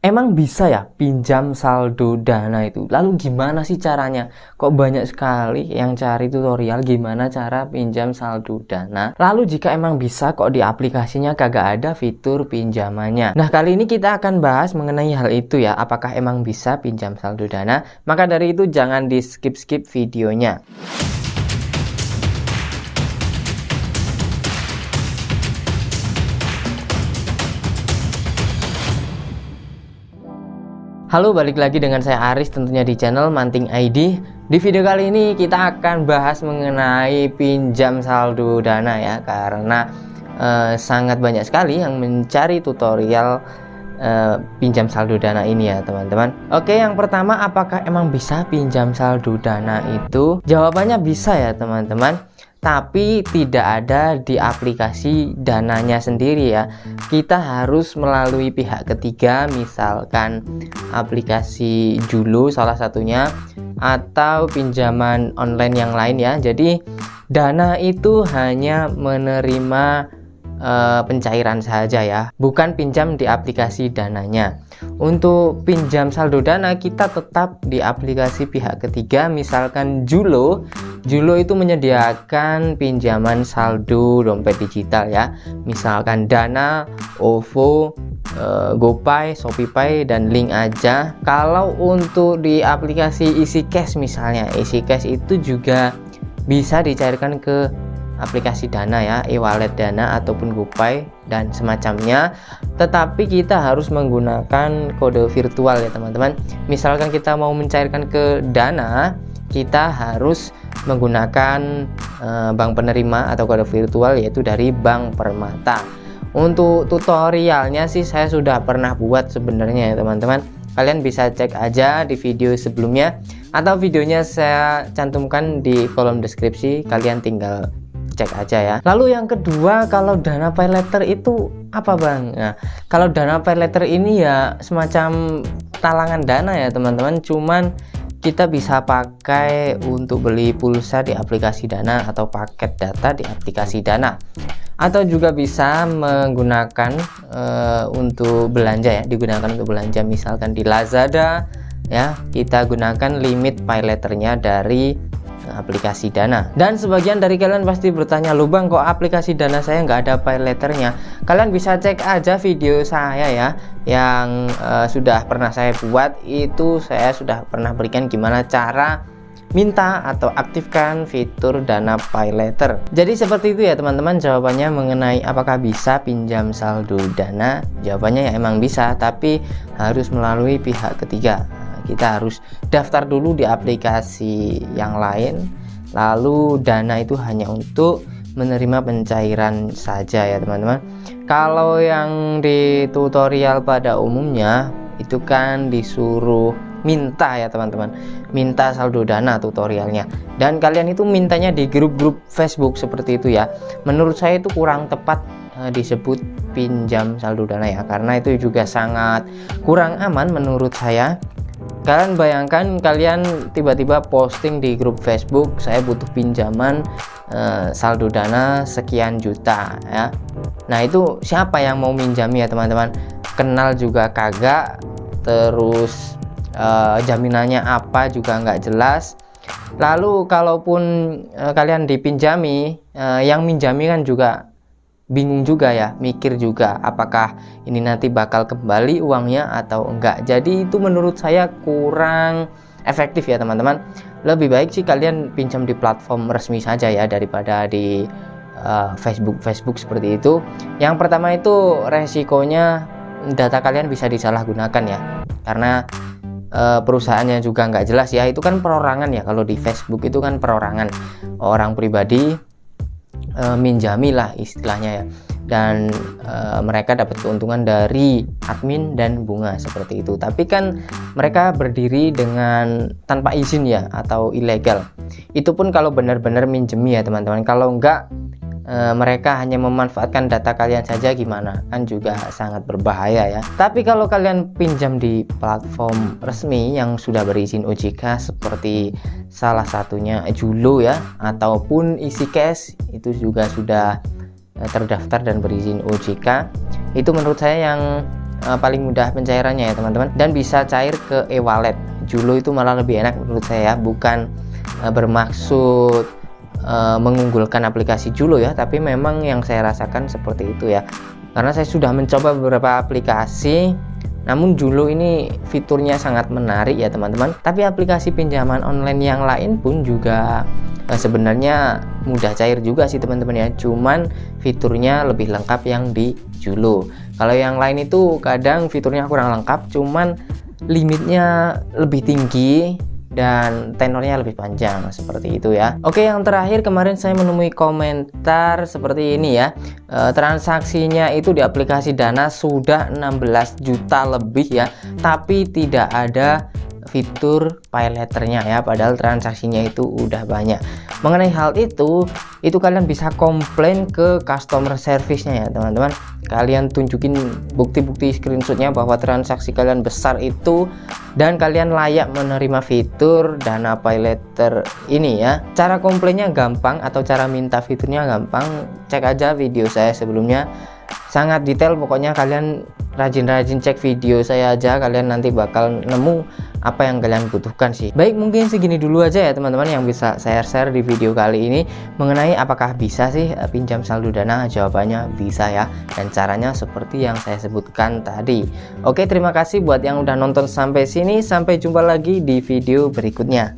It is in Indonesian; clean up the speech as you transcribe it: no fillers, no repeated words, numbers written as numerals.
Emang bisa ya pinjam saldo Dana itu? Lalu gimana sih caranya? Kok banyak sekali yang cari tutorial gimana cara pinjam saldo Dana? Lalu jika emang bisa, kok di aplikasinya kagak ada fitur pinjamannya? Nah, kali ini kita akan bahas mengenai hal itu ya. Apakah emang bisa pinjam saldo Dana? Maka dari itu jangan di skip-skip videonya. Halo, balik lagi dengan saya Aris tentunya di channel Manting ID. Di video kali ini kita akan bahas mengenai pinjam saldo Dana ya, karena sangat banyak sekali yang mencari tutorial pinjam saldo Dana ini ya teman-teman. Oke, yang pertama, apakah emang bisa pinjam saldo Dana itu? Jawabannya bisa ya teman-teman, tapi tidak ada di aplikasi Dananya sendiri ya. Kita harus melalui pihak ketiga, misalkan aplikasi Julo salah satunya, atau pinjaman online yang lain ya. Jadi Dana itu hanya menerima pencairan saja ya, bukan pinjam di aplikasi Dananya. Untuk pinjam saldo Dana kita tetap di aplikasi pihak ketiga, misalkan Julo. Julo itu menyediakan pinjaman saldo dompet digital ya, misalkan Dana, OVO, GoPay, ShopeePay, dan link aja. Kalau untuk di aplikasi EasyCash misalnya, EasyCash itu juga bisa dicairkan ke aplikasi Dana ya, e-wallet Dana ataupun GoPay dan semacamnya. Tetapi kita harus menggunakan kode virtual ya teman-teman. Misalkan kita mau mencairkan ke Dana, kita harus menggunakan bank penerima atau kode virtual, yaitu dari Bank Permata. Untuk tutorialnya sih saya sudah pernah buat sebenarnya ya teman-teman. Kalian bisa cek aja di video sebelumnya, atau videonya saya cantumkan di kolom deskripsi, kalian tinggal cek aja ya. Lalu yang kedua, kalau Dana Pay Later itu apa bang? Nah, kalau Dana Pay Later ini ya semacam talangan Dana ya teman-teman, cuman kita bisa pakai untuk beli pulsa di aplikasi Dana atau paket data di aplikasi Dana, atau juga bisa menggunakan untuk belanja ya, digunakan untuk belanja misalkan di Lazada ya, kita gunakan limit Pay Later-nya dari aplikasi Dana. Dan sebagian dari kalian pasti bertanya, loh bang, kok aplikasi Dana saya nggak ada Pay Later-nya? Kalian bisa cek aja video saya ya, yang sudah pernah saya buat. Itu saya sudah pernah berikan gimana cara minta atau aktifkan fitur Dana Pay Later. Jadi seperti itu ya teman-teman jawabannya mengenai apakah bisa pinjam saldo Dana. Jawabannya ya emang bisa, tapi harus melalui pihak ketiga. Kita harus daftar dulu di aplikasi yang lain, lalu Dana itu hanya untuk menerima pencairan saja ya teman-teman. Kalau yang di tutorial pada umumnya itu kan disuruh minta ya teman-teman, minta saldo Dana tutorialnya, dan kalian itu mintanya di grup-grup Facebook seperti itu ya. Menurut saya itu kurang tepat disebut pinjam saldo Dana ya, karena itu juga sangat kurang aman menurut saya. Kalian bayangkan, kalian tiba-tiba posting di grup Facebook, saya butuh pinjaman saldo Dana sekian juta ya. Nah, itu siapa yang mau minjami ya teman-teman? Kenal juga kagak, terus jaminannya apa juga nggak jelas. Lalu kalaupun kalian dipinjami, yang minjami kan juga bingung juga ya, mikir juga apakah ini nanti bakal kembali uangnya atau enggak. Jadi itu menurut saya kurang efektif ya teman-teman. Lebih baik sih kalian pinjam di platform resmi saja ya, daripada di Facebook seperti itu. Yang pertama itu resikonya data kalian bisa disalahgunakan ya, karena perusahaannya juga nggak jelas ya. Itu kan perorangan ya, kalau di Facebook itu kan perorangan, orang pribadi minjami lah istilahnya ya, dan mereka dapat keuntungan dari admin dan bunga seperti itu. Tapi kan mereka berdiri dengan tanpa izin ya, atau ilegal. Itu pun kalau benar-benar minjemi ya teman-teman. Kalau enggak, mereka hanya memanfaatkan data kalian saja, gimana, kan juga sangat berbahaya ya. Tapi kalau kalian pinjam di platform resmi yang sudah berizin OJK seperti salah satunya Julo ya, ataupun EasyCash, itu juga sudah terdaftar dan berizin OJK, itu menurut saya yang paling mudah pencairannya ya teman-teman, dan bisa cair ke e-wallet. Julo itu malah lebih enak menurut saya, bukan bermaksud mengunggulkan aplikasi Julo ya, tapi memang yang saya rasakan seperti itu ya, karena saya sudah mencoba beberapa aplikasi, namun Julo ini fiturnya sangat menarik ya teman-teman. Tapi aplikasi pinjaman online yang lain pun juga sebenarnya mudah cair juga sih teman-teman ya, cuman fiturnya lebih lengkap yang di Julo. Kalau yang lain itu kadang fiturnya kurang lengkap, cuman limitnya lebih tinggi dan tenornya lebih panjang seperti itu ya. Oke, yang terakhir kemarin saya menemui komentar seperti ini ya, transaksinya itu di aplikasi Dana sudah 16 juta lebih ya, tapi tidak ada fitur pay letternya ya, padahal transaksinya itu udah banyak. Mengenai hal itu kalian bisa komplain ke customer service-nya ya teman-teman. Kalian tunjukin bukti-bukti screenshotnya bahwa transaksi kalian besar itu dan kalian layak menerima fitur Dana Pay Letter ini ya. Cara komplainnya gampang atau cara minta fiturnya gampang, cek aja video saya sebelumnya, sangat detail pokoknya. Kalian rajin-rajin cek video saya aja, kalian nanti bakal nemu apa yang kalian butuhkan sih. Baik, mungkin segini dulu aja ya teman-teman yang bisa saya share di video kali ini mengenai apakah bisa sih pinjam saldo Dana. Jawabannya bisa ya, dan caranya seperti yang saya sebutkan tadi. Oke, terima kasih buat yang udah nonton sampai sini, sampai jumpa lagi di video berikutnya.